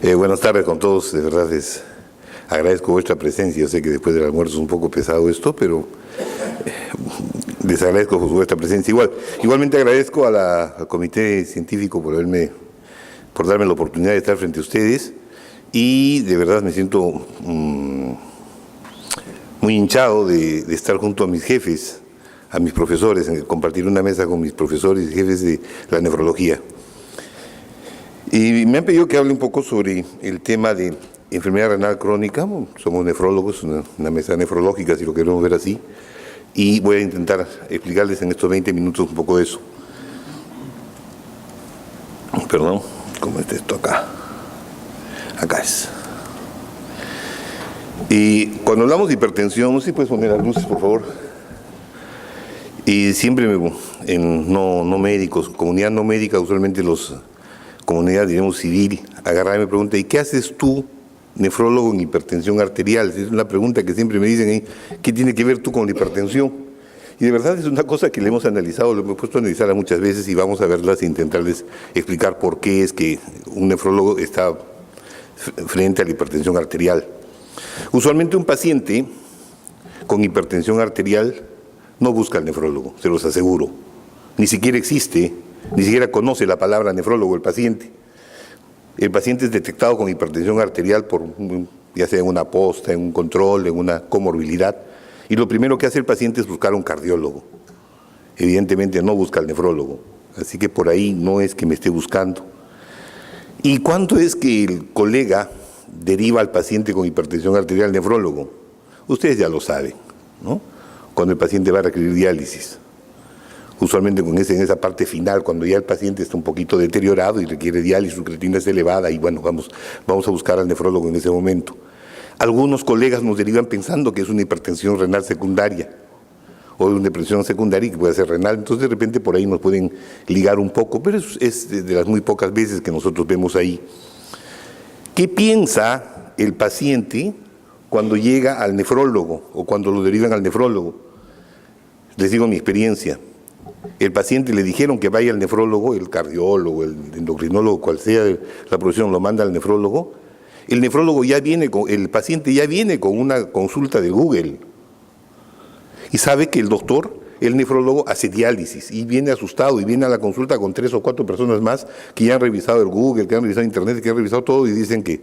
Buenas tardes con todos, de verdad agradezco vuestra presencia. Yo sé que después del almuerzo es un poco pesado esto, pero les agradezco vuestra presencia. Igualmente agradezco al Comité Científico por darme la oportunidad de estar frente a ustedes, y de verdad me siento muy hinchado de estar junto a mis jefes, a mis profesores, en compartir una mesa con mis profesores y jefes de la nefrología. Y me han pedido que hable un poco sobre el tema de enfermedad renal crónica. Somos nefrólogos, una mesa nefrológica, si lo queremos ver así, y voy a intentar explicarles en estos 20 minutos un poco de eso. Perdón, ¿cómo está esto acá? Acá es. Y cuando hablamos de hipertensión, no sé si puedes poner las luces, por favor. Y siempre en no médicos, comunidad no médica, usualmente comunidad, diremos, civil, agarra y me pregunta: ¿y qué haces tú, nefrólogo, en hipertensión arterial? Es una pregunta que siempre me dicen: ¿qué tiene que ver tú con la hipertensión? Y de verdad es una cosa que le hemos analizado, lo hemos puesto a analizar muchas veces, y vamos a verlas e intentarles explicar por qué es que un nefrólogo está frente a la hipertensión arterial. Usualmente un paciente con hipertensión arterial no busca al nefrólogo, se los aseguro. Ni siquiera existe, ni siquiera conoce la palabra nefrólogo el paciente. El paciente es detectado con hipertensión arterial ya sea en una posta, en un control, en una comorbilidad, y lo primero que hace el paciente es buscar a un cardiólogo. Evidentemente no busca al nefrólogo, así que por ahí no es que me esté buscando. ¿Y cuánto es que el colega deriva al paciente con hipertensión arterial al nefrólogo? Ustedes ya lo saben, ¿no? Cuando el paciente va a requerir diálisis. Usualmente en esa parte final, cuando ya el paciente está un poquito deteriorado y requiere diálisis, su creatinina es elevada, y bueno, vamos a buscar al nefrólogo en ese momento. Algunos colegas nos derivan pensando que es una hipertensión renal secundaria, o una hipertensión secundaria que puede ser renal, entonces de repente por ahí nos pueden ligar un poco, pero es de las muy pocas veces que nosotros vemos ahí. ¿Qué piensa el paciente cuando llega al nefrólogo o cuando lo derivan al nefrólogo? Les digo mi experiencia. El paciente le dijeron que vaya al nefrólogo, el cardiólogo, el endocrinólogo, cual sea la profesión, lo manda al nefrólogo. El nefrólogo el paciente ya viene con una consulta de Google y sabe que el nefrólogo hace diálisis, y viene asustado y viene a la consulta con 3 o 4 personas más que ya han revisado el Google, que han revisado Internet, que han revisado todo, y dicen que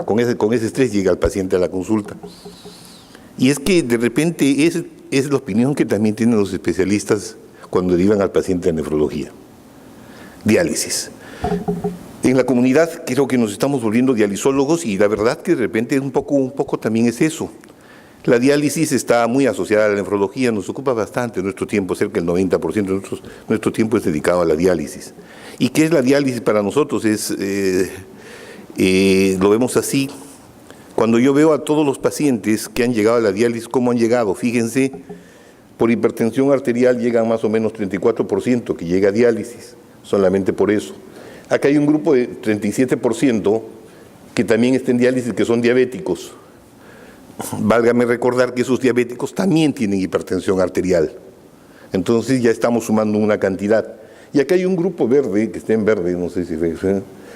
con ese estrés llega el paciente a la consulta. Y es que de repente es la opinión que también tienen los especialistas cuando derivan al paciente de nefrología. Diálisis. En la comunidad creo que nos estamos volviendo dialisólogos, y la verdad que de repente un poco también es eso. La diálisis está muy asociada a la nefrología, nos ocupa bastante nuestro tiempo, cerca del 90% de nuestro tiempo es dedicado a la diálisis. ¿Y qué es la diálisis para nosotros? Lo vemos así. Cuando yo veo a todos los pacientes que han llegado a la diálisis, ¿cómo han llegado? Fíjense, por hipertensión arterial llegan más o menos 34% que llega a diálisis, solamente por eso. Acá hay un grupo de 37% que también está en diálisis, que son diabéticos. Válgame recordar que esos diabéticos también tienen hipertensión arterial. Entonces ya estamos sumando una cantidad. Y acá hay un grupo verde, que está en verde, no sé si ven,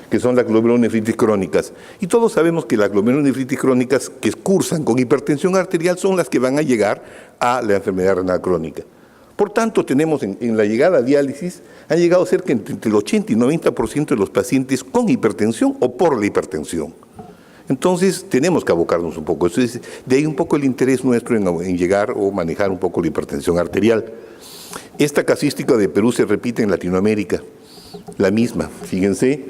que son las glomerulonefritis crónicas. Y todos sabemos que las glomerulonefritis crónicas que cursan con hipertensión arterial son las que van a llegar a la enfermedad renal crónica. Por tanto, tenemos en la llegada a diálisis, han llegado cerca entre el 80 y 90% de los pacientes con hipertensión o por la hipertensión. Entonces, tenemos que abocarnos un poco. Entonces, de ahí un poco el interés nuestro en llegar o manejar un poco la hipertensión arterial. Esta casística de Perú se repite en Latinoamérica, la misma. Fíjense,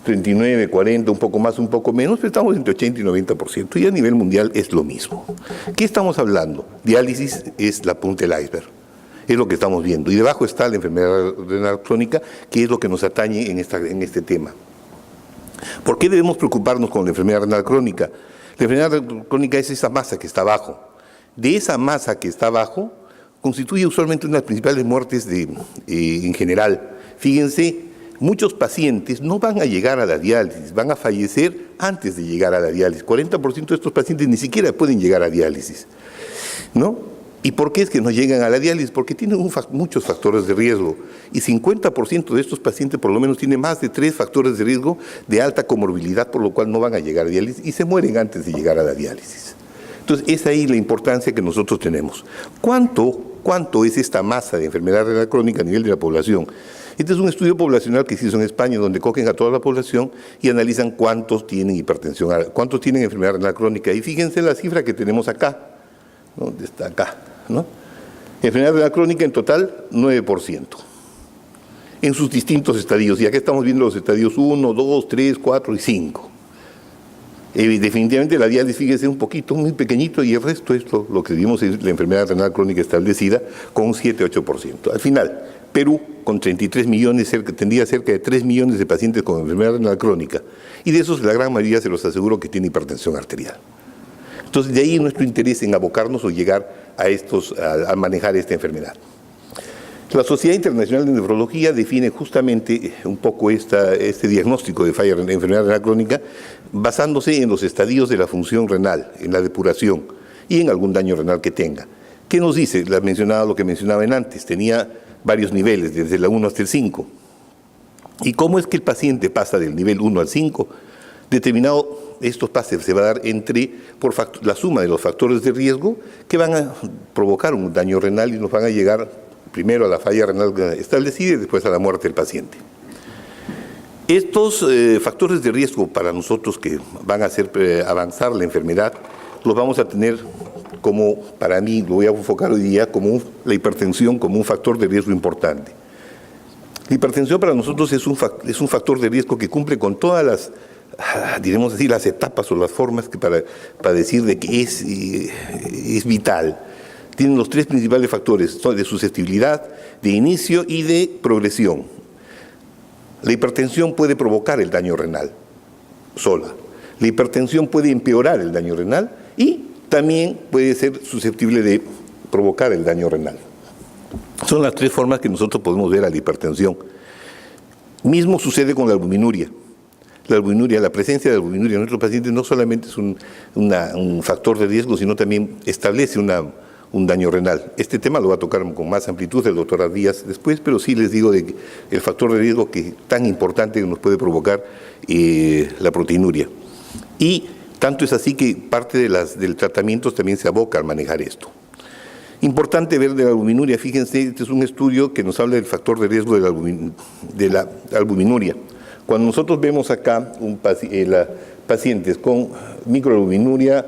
39, 40, un poco más, un poco menos, pero estamos entre 80 y 90%, y a nivel mundial es lo mismo. ¿Qué estamos hablando? Diálisis es la punta del iceberg, es lo que estamos viendo, y debajo está la enfermedad renal crónica, que es lo que nos atañe en este tema. ¿Por qué debemos preocuparnos con la enfermedad renal crónica? La enfermedad renal crónica es esa masa que está abajo. De esa masa que está abajo, constituye usualmente una de las principales muertes en general. Fíjense, muchos pacientes no van a llegar a la diálisis, van a fallecer antes de llegar a la diálisis. 40% de estos pacientes ni siquiera pueden llegar a diálisis, ¿no? ¿Y por qué es que no llegan a la diálisis? Porque tienen muchos factores de riesgo y 50% de estos pacientes por lo menos tienen más de 3 factores de riesgo de alta comorbilidad, por lo cual no van a llegar a diálisis y se mueren antes de llegar a la diálisis. Entonces, es ahí la importancia que nosotros tenemos. ¿Cuánto es esta masa de enfermedad renal crónica a nivel de la población? Este es un estudio poblacional que se hizo en España, donde cogen a toda la población y analizan cuántos tienen hipertensión, cuántos tienen enfermedad renal crónica. Y fíjense la cifra que tenemos acá, ¿dónde está acá? ¿No? Enfermedad renal crónica en total, 9%, en sus distintos estadios. Y acá estamos viendo los estadios 1, 2, 3, 4 y 5. Definitivamente la diálisis, fíjense, un poquito, muy pequeñito, y el resto es lo que vimos es la enfermedad renal crónica establecida con un 7-8%. Al final, Perú, con 33 millones, tendría cerca de 3 millones de pacientes con enfermedad renal crónica, y de esos la gran mayoría se los aseguro que tiene hipertensión arterial. Entonces, de ahí nuestro interés en abocarnos o llegar a manejar esta enfermedad. La Sociedad Internacional de Nefrología define justamente un poco este diagnóstico de falla de enfermedad renal crónica basándose en los estadios de la función renal, en la depuración y en algún daño renal que tenga. ¿Qué nos dice? Lo que mencionaba antes, tenía varios niveles, desde la 1 hasta el 5. ¿Y cómo es que el paciente pasa del nivel 1 al 5? Determinado, estos pases se va a dar por la suma de los factores de riesgo que van a provocar un daño renal y nos van a llegar primero a la falla renal establecida y después a la muerte del paciente. Estos factores de riesgo para nosotros que van a hacer avanzar la enfermedad, los vamos a tener como, para mí, lo voy a enfocar hoy día, como la hipertensión como un factor de riesgo importante. La hipertensión para nosotros es un factor de riesgo que cumple con todas las, diremos así, las etapas o las formas que para decir de que es vital. Tienen los 3 principales factores de susceptibilidad, de inicio y de progresión. La hipertensión puede provocar el daño renal sola. La hipertensión puede empeorar el daño renal y también puede ser susceptible de provocar el daño renal. Son las 3 formas que nosotros podemos ver a la hipertensión. Mismo sucede con la albuminuria. La presencia de albuminuria en nuestros pacientes no solamente es un factor de riesgo, sino también establece un daño renal. Este tema lo va a tocar con más amplitud el doctor Díaz después, pero sí les digo de el factor de riesgo que tan importante que nos puede provocar la proteinuria. Y tanto es así que parte del tratamiento también se aboca al manejar esto. Importante ver de la albuminuria, fíjense, este es un estudio que nos habla del factor de riesgo de la albuminuria. Cuando nosotros vemos acá pacientes con sin microalbuminuria,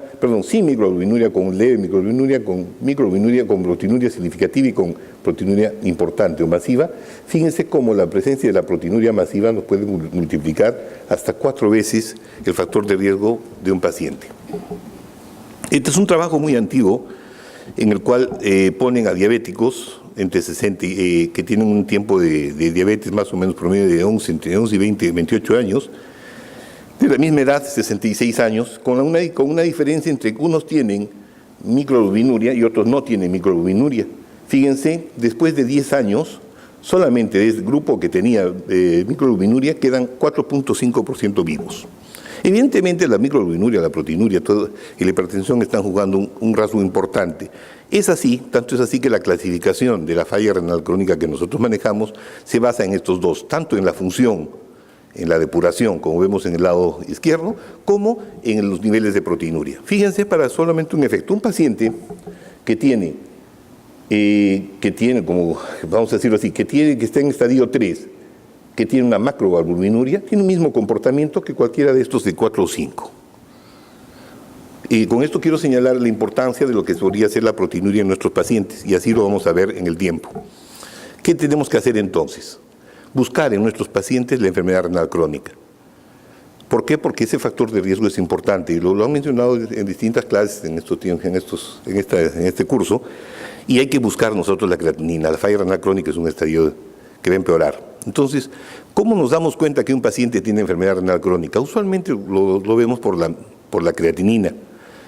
con leve microalbuminuria, con proteinuria significativa y con proteinuria importante o masiva, fíjense cómo la presencia de la proteinuria masiva nos puede multiplicar hasta 4 veces el factor de riesgo de un paciente. Este es un trabajo muy antiguo en el cual ponen a diabéticos entre 60 que tienen un tiempo de diabetes más o menos promedio de entre 11 y 28 años, de la misma edad, 66 años, con una diferencia entre unos tienen microalbuminuria y otros no tienen microalbuminuria. Fíjense, después de 10 años, solamente de este grupo que tenía microalbuminuria quedan 4.5% vivos. Evidentemente la microalbuminuria, la proteinuria y la hipertensión están jugando un rasgo importante. Es así, tanto es así que la clasificación de la falla renal crónica que nosotros manejamos se basa en estos dos, tanto en la función, en la depuración, como vemos en el lado izquierdo, como en los niveles de proteinuria. Fíjense, para solamente un efecto, un paciente que tiene, como vamos a decirlo así, que está en estadio 3, que tiene una macroalbuminuria, tiene un mismo comportamiento que cualquiera de estos de 4 o 5. Y con esto quiero señalar la importancia de lo que podría ser la proteinuria en nuestros pacientes, y así lo vamos a ver en el tiempo. ¿Qué tenemos que hacer entonces? Buscar en nuestros pacientes la enfermedad renal crónica. ¿Por qué? Porque ese factor de riesgo es importante, y lo han mencionado en distintas clases en este curso, y hay que buscar nosotros la creatinina. La falla renal crónica es un estadio que va a empeorar. Entonces, ¿cómo nos damos cuenta que un paciente tiene enfermedad renal crónica? Usualmente lo vemos por la creatinina,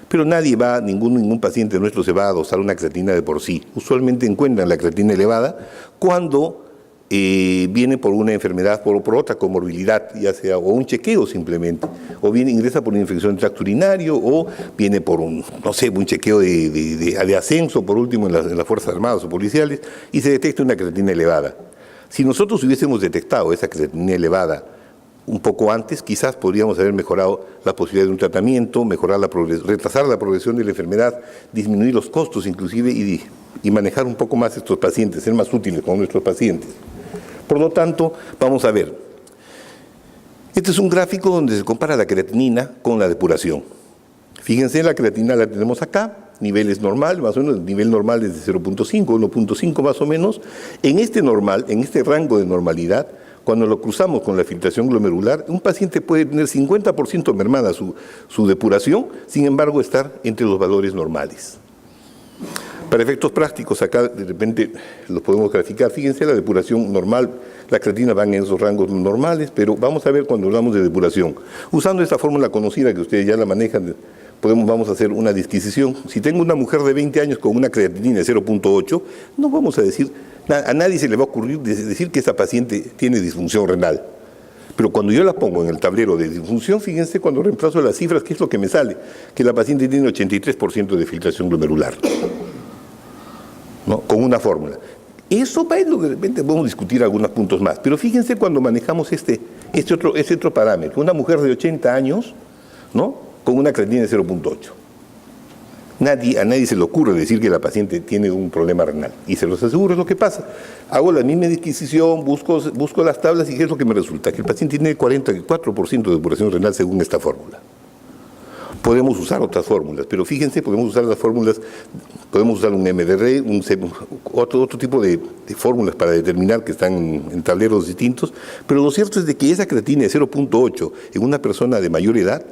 pero ningún paciente nuestro se va a dosar una creatinina de por sí. Usualmente encuentran la creatinina elevada cuando viene por una enfermedad, por otra comorbilidad, ya sea o un chequeo simplemente, o bien ingresa por una infección de tracto urinario, o viene por un, no sé, un chequeo de ascenso, por último, en las Fuerzas Armadas o policiales, y se detecta una creatinina elevada. Si nosotros hubiésemos detectado esa creatinina elevada un poco antes, quizás podríamos haber mejorado la posibilidad de un tratamiento, retrasar la progresión de la enfermedad, disminuir los costos inclusive y manejar un poco más estos pacientes, ser más útiles con nuestros pacientes. Por lo tanto, vamos a ver. Este es un gráfico donde se compara la creatinina con la depuración. Fíjense, la creatinina la tenemos acá, niveles normal, más o menos, el nivel normal es de 0.5, 1.5 más o menos. En este normal, en este rango de normalidad, cuando lo cruzamos con la filtración glomerular, un paciente puede tener 50% mermada su depuración, sin embargo estar entre los valores normales. Para efectos prácticos, acá de repente los podemos graficar. Fíjense, la depuración normal, la creatina van en esos rangos normales, pero vamos a ver cuando hablamos de depuración. Usando esta fórmula conocida que ustedes ya la manejan, vamos a hacer una disquisición. Si tengo una mujer de 20 años con una creatinina de 0.8, no vamos a decir, a nadie se le va a ocurrir decir que esa paciente tiene disfunción renal. Pero cuando yo la pongo en el tablero de disfunción, fíjense cuando reemplazo las cifras, ¿qué es lo que me sale? Que la paciente tiene 83% de filtración glomerular, ¿no? Con una fórmula. Eso de repente podemos discutir algunos puntos más, pero fíjense cuando manejamos este otro parámetro. Una mujer de 80 años, ¿no?, con una creatinina de 0.8. A nadie se le ocurre decir que la paciente tiene un problema renal. Y se los aseguro, es lo que pasa. Hago la misma disquisición, busco las tablas y ¿qué es lo que me resulta? Que el paciente tiene 44% de depuración renal según esta fórmula. Podemos usar otras fórmulas, pero fíjense, podemos usar las fórmulas, podemos usar un MDR, otro tipo de fórmulas para determinar que están en tableros distintos, pero lo cierto es de que esa creatina de 0.8 en una persona de mayor edad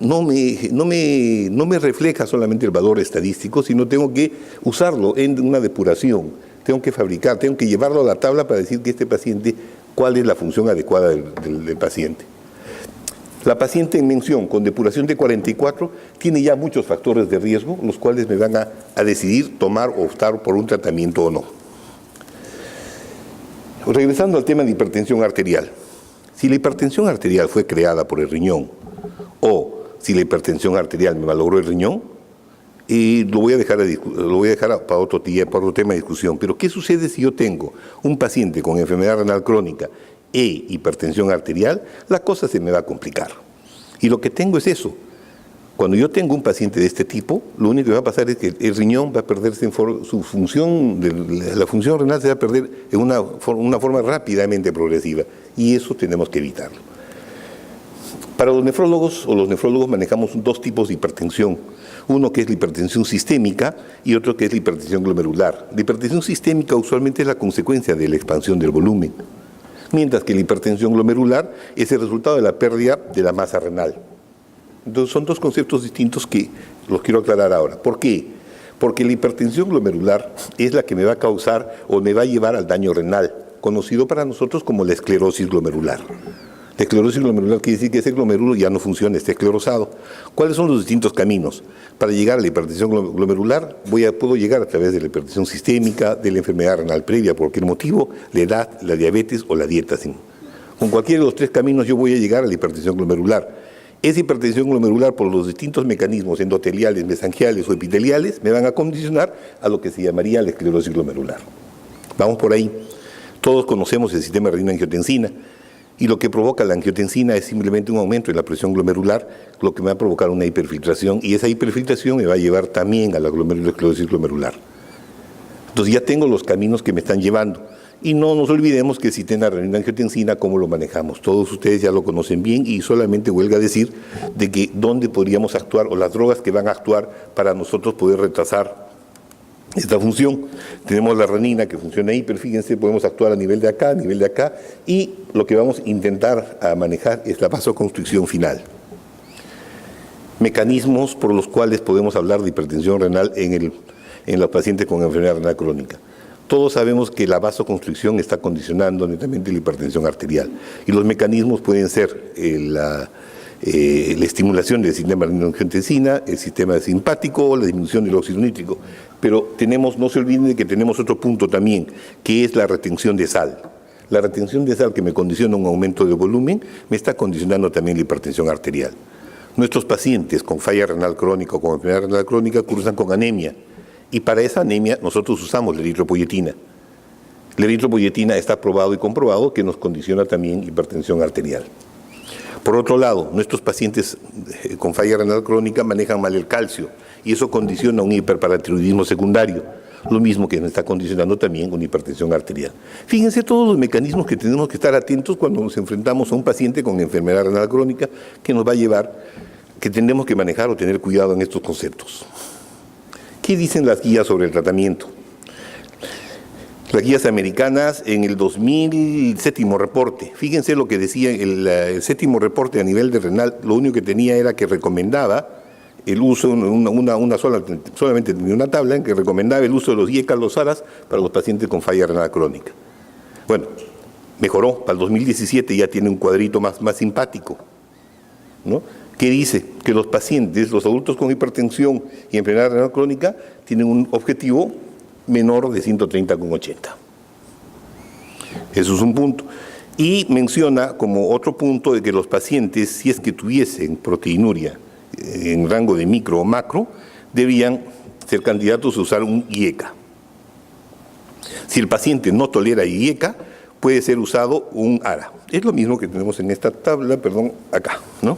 no me refleja solamente el valor estadístico, sino tengo que usarlo en una depuración, tengo que fabricar, tengo que llevarlo a la tabla para decir que este paciente, cuál es la función adecuada del paciente. La paciente en mención con depuración de 44 tiene ya muchos factores de riesgo, los cuales me van a decidir tomar o optar por un tratamiento o no. Regresando al tema de hipertensión arterial. Si la hipertensión arterial fue creada por el riñón o si la hipertensión arterial me malogró el riñón, lo voy a dejar para otro tema de discusión. Pero ¿qué sucede si yo tengo un paciente con enfermedad renal crónica e hipertensión arterial? La cosa se me va a complicar. Y lo que tengo es eso. Cuando yo tengo un paciente de este tipo, lo único que va a pasar es que el riñón va a perderse su función, la función renal se va a perder en una forma rápidamente progresiva. Y eso tenemos que evitarlo. Para los nefrólogos manejamos dos tipos de hipertensión. Uno que es la hipertensión sistémica y otro que es la hipertensión glomerular. La hipertensión sistémica usualmente es la consecuencia de la expansión del volumen, mientras que la hipertensión glomerular es el resultado de la pérdida de la masa renal. Entonces son dos conceptos distintos que los quiero aclarar ahora. ¿Por qué? Porque la hipertensión glomerular es la que me va a causar o me va a llevar al daño renal, conocido para nosotros como la esclerosis glomerular. La esclerosis glomerular quiere decir que ese glomérulo ya no funciona, está esclerosado. ¿Cuáles son los distintos caminos? Para llegar a la hipertensión glomerular, puedo llegar a través de la hipertensión sistémica, de la enfermedad renal previa, por cualquier motivo, la edad, la diabetes o la dieta. Con cualquiera de los tres caminos yo voy a llegar a la hipertensión glomerular. Esa hipertensión glomerular, por los distintos mecanismos endoteliales, mesangiales o epiteliales, me van a condicionar a lo que se llamaría la esclerosis glomerular. Vamos por ahí. Todos conocemos el sistema renina-angiotensina. Y lo que provoca la angiotensina es simplemente un aumento en la presión glomerular, lo que me va a provocar una hiperfiltración, y esa hiperfiltración me va a llevar también a la esclerosis glomerular. Entonces ya tengo los caminos que me están llevando. Y no nos olvidemos que el sistema renina-angiotensina, ¿cómo lo manejamos? Todos ustedes ya lo conocen bien y solamente huelga decir de que dónde podríamos actuar o las drogas que van a actuar para nosotros poder retrasar esta función. Tenemos la renina que funciona ahí, pero fíjense, podemos actuar a nivel de acá, y lo que vamos a intentar a manejar es la vasoconstricción final. Mecanismos por los cuales podemos hablar de hipertensión renal en los pacientes con enfermedad renal crónica. Todos sabemos que la vasoconstricción está condicionando netamente la hipertensión arterial, y los mecanismos pueden ser la estimulación del sistema renina-angiotensina, el sistema simpático, la disminución del óxido nítrico. Pero no se olviden de que tenemos otro punto también, que es la retención de sal. La retención de sal, que me condiciona un aumento de volumen, me está condicionando también la hipertensión arterial. Nuestros pacientes con falla renal crónica o con enfermedad renal crónica cursan con anemia, y para esa anemia nosotros usamos la eritropoyetina. La eritropoyetina está probado y comprobado que nos condiciona también hipertensión arterial. Por otro lado, nuestros pacientes con falla renal crónica manejan mal el calcio, y eso condiciona un hiperparatiroidismo secundario, lo mismo que nos está condicionando también una hipertensión arterial. Fíjense todos los mecanismos que tenemos que estar atentos cuando nos enfrentamos a un paciente con enfermedad renal crónica, que nos va a llevar, que tenemos que manejar o tener cuidado en estos conceptos. ¿Qué dicen las guías sobre el tratamiento? Las guías americanas en el 2007 reporte, fíjense lo que decía el séptimo reporte a nivel de renal, lo único que tenía era que recomendaba el uso, solamente tenía una tabla en que recomendaba el uso de los IECA, los ARAS, para los pacientes con falla renal crónica. Bueno, mejoró, para el 2017 ya tiene un cuadrito más simpático, ¿no? Que dice que los pacientes, los adultos con hipertensión y enfermedad renal crónica, tienen un objetivo menor de 130,80. Eso es un punto. Y menciona como otro punto de que los pacientes, si es que tuviesen proteinuria en rango de micro o macro, debían ser candidatos a usar un IECA. Si el paciente no tolera IECA, puede ser usado un ARA. Es lo mismo que tenemos en esta tabla, acá, ¿no?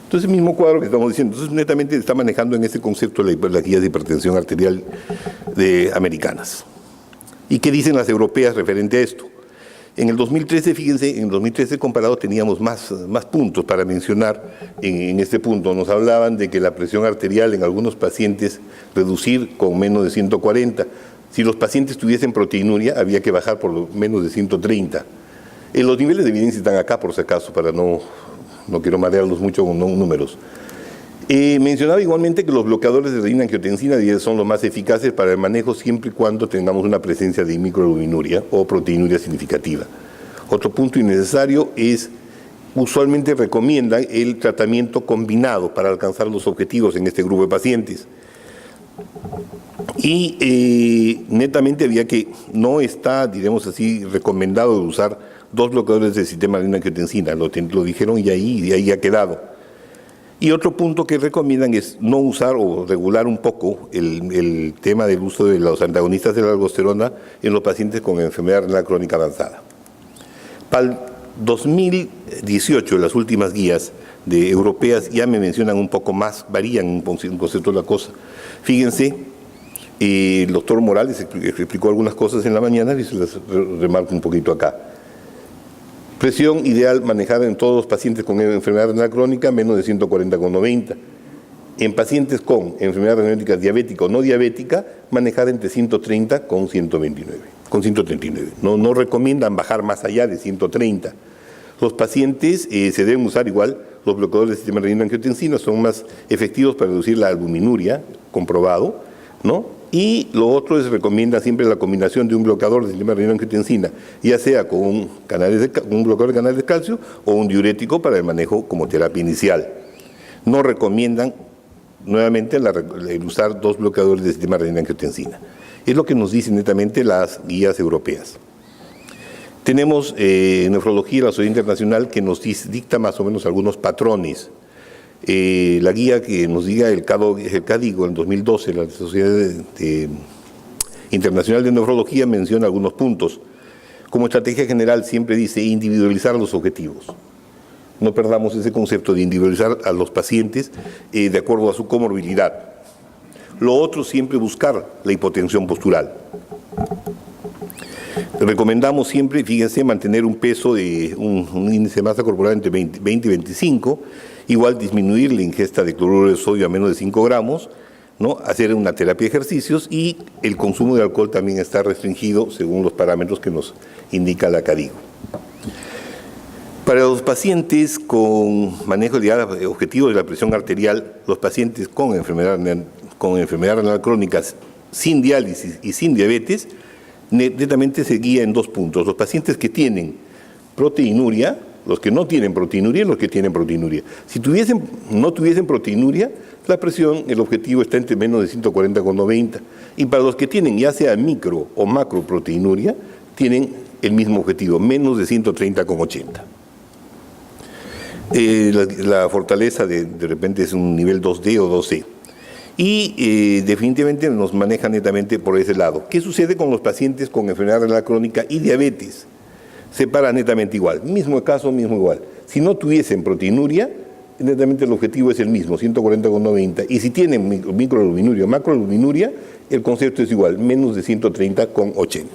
Entonces, el mismo cuadro que estamos diciendo. Entonces, netamente está manejando en ese concepto las guías de hipertensión arterial americanas. ¿Y qué dicen las europeas referente a esto? En el 2013, fíjense, en el 2013 comparado teníamos más puntos para mencionar en este punto. Nos hablaban de que la presión arterial en algunos pacientes reducir con menos de 140. Si los pacientes tuviesen proteinuria, había que bajar por lo menos de 130. Los niveles de evidencia están acá, por si acaso, para no quiero marearlos mucho con números. Mencionaba igualmente que los bloqueadores de renina-angiotensina son los más eficaces para el manejo siempre y cuando tengamos una presencia de microalbuminuria o proteinuria significativa. Otro punto innecesario es, usualmente recomiendan el tratamiento combinado para alcanzar los objetivos en este grupo de pacientes. Y netamente no está, diremos así, recomendado usar 2 bloqueadores del sistema renina-angiotensina, lo dijeron y ahí ha quedado. Y otro punto que recomiendan es no usar o regular un poco el tema del uso de los antagonistas de la aldosterona en los pacientes con enfermedad renal crónica avanzada. Para el 2018, las últimas guías europeas ya me mencionan un poco más, varían un concepto de la cosa. Fíjense, el doctor Morales explicó algunas cosas en la mañana y se las remarco un poquito acá. Presión ideal manejada en todos los pacientes con enfermedad renal crónica, menos de 140,90. En pacientes con enfermedad renal crónica diabética o no diabética, manejada entre 130 con 139. No recomiendan bajar más allá de 130. Los pacientes se deben usar igual, los bloqueadores del sistema renina-angiotensina son más efectivos para reducir la albuminuria, comprobado, ¿no? Y lo otro es, recomienda siempre la combinación de un bloqueador del sistema renina-angiotensina, ya sea con un bloqueador de canales de calcio o un diurético para el manejo como terapia inicial. No recomiendan nuevamente el usar 2 bloqueadores del sistema renina-angiotensina. Es lo que nos dicen netamente las guías europeas. Tenemos nefrología, la Sociedad Internacional, que nos dicta más o menos algunos patrones. La guía que nos diga el CADIGO en 2012, la Sociedad Internacional de Nefrología, menciona algunos puntos. Como estrategia general siempre dice individualizar los objetivos. No perdamos ese concepto de individualizar a los pacientes de acuerdo a su comorbilidad. Lo otro, siempre buscar la hipotensión postural. Recomendamos siempre, fíjense, mantener un peso de un índice de masa corporal entre 20 y 25, igual disminuir la ingesta de cloruro de sodio a menos de 5 gramos, ¿no? Hacer una terapia de ejercicios, y el consumo de alcohol también está restringido según los parámetros que nos indica la CADIGO. Para los pacientes con manejo de objetivo de la presión arterial, los pacientes con enfermedad renal crónica sin diálisis y sin diabetes, netamente se guía en 2 puntos. Los pacientes que tienen proteinuria, los que no tienen proteinuria y los que tienen proteinuria. Si no tuviesen proteinuria, la presión, el objetivo está entre menos de 140,90. Y para los que tienen ya sea micro o macro proteinuria, tienen el mismo objetivo, menos de 130,80. La fortaleza de repente es un nivel 2D o 2C. Y definitivamente nos maneja netamente por ese lado. ¿Qué sucede con los pacientes con enfermedad renal crónica y diabetes? Se para netamente igual, mismo caso, mismo igual. Si no tuviesen proteinuria, netamente el objetivo es el mismo, 140,90. Y si tienen microalbuminuria o macroalbuminuria, el concepto es igual, menos de 130,80.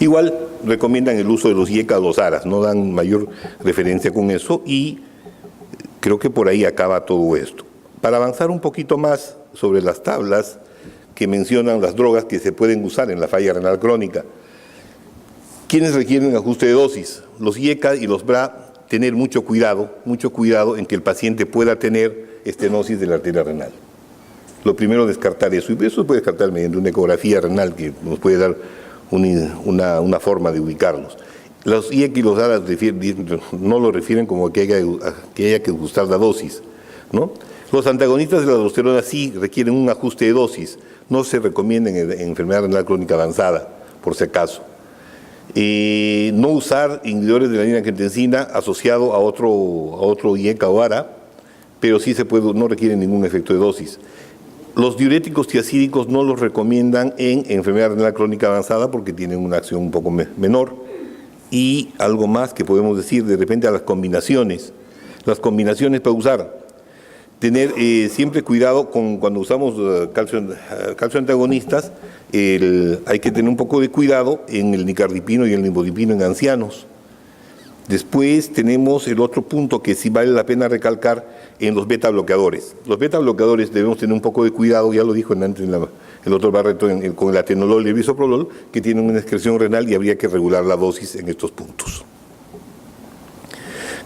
Igual recomiendan el uso de los IECA o los ARAS, no dan mayor referencia con eso y creo que por ahí acaba todo esto. Para avanzar un poquito más sobre las tablas que mencionan las drogas que se pueden usar en la falla renal crónica, ¿quiénes requieren ajuste de dosis? Los IECA y los BRA, tener mucho cuidado en que el paciente pueda tener estenosis de la arteria renal. Lo primero, descartar eso, y eso se puede descartar mediante una ecografía renal que nos puede dar una forma de ubicarlos. Los IECA y los ARAS no lo refieren como que haya que ajustar la dosis, ¿no? Los antagonistas de la aldosterona sí requieren un ajuste de dosis, no se recomiendan en enfermedad renal crónica avanzada, por si acaso. No usar inhibidores de la renin-angiotensina asociado a otro IECA o ARA, pero sí no requieren ningún efecto de dosis. Los diuréticos tiacídicos no los recomiendan en enfermedad renal crónica avanzada porque tienen una acción un poco menor. Y algo más que podemos decir de repente a las combinaciones. Las combinaciones para usar. Tener siempre cuidado cuando usamos calcio antagonistas, hay que tener un poco de cuidado en el nicardipino y el nimodipino en ancianos. Después tenemos el otro punto que sí vale la pena recalcar en los beta bloqueadores. Los beta bloqueadores debemos tener un poco de cuidado, ya lo dijo antes el doctor Barreto con el atenolol y el bisoprolol, que tienen una excreción renal y habría que regular la dosis en estos puntos.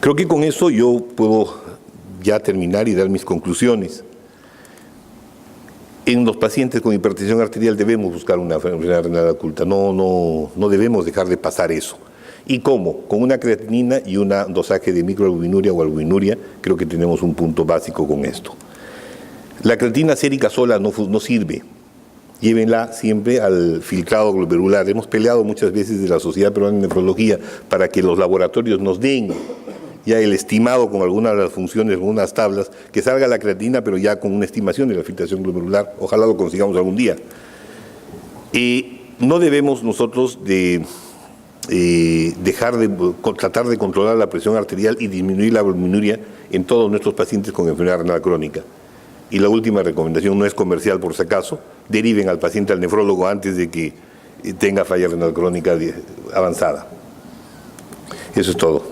Creo que con eso yo puedo ya terminar y dar mis conclusiones. En los pacientes con hipertensión arterial debemos buscar una enfermedad renal oculta, no debemos dejar de pasar eso. ¿Y cómo? Con una creatinina y un dosaje de microalbuminuria o albuminuria, creo que tenemos un punto básico con esto. La creatina sérica sola no sirve. Llévenla siempre al filtrado glomerular. Hemos peleado muchas veces de la Sociedad Peruana de Nefrología para que los laboratorios nos den ya el estimado con algunas de las funciones, algunas tablas, que salga la creatina, pero ya con una estimación de la filtración glomerular. Ojalá lo consigamos algún día. No debemos nosotros tratar de controlar la presión arterial y disminuir la albuminuria en todos nuestros pacientes con enfermedad renal crónica. Y la última recomendación, no es comercial por si acaso, deriven al paciente al nefrólogo antes de que tenga falla renal crónica avanzada. Eso es todo.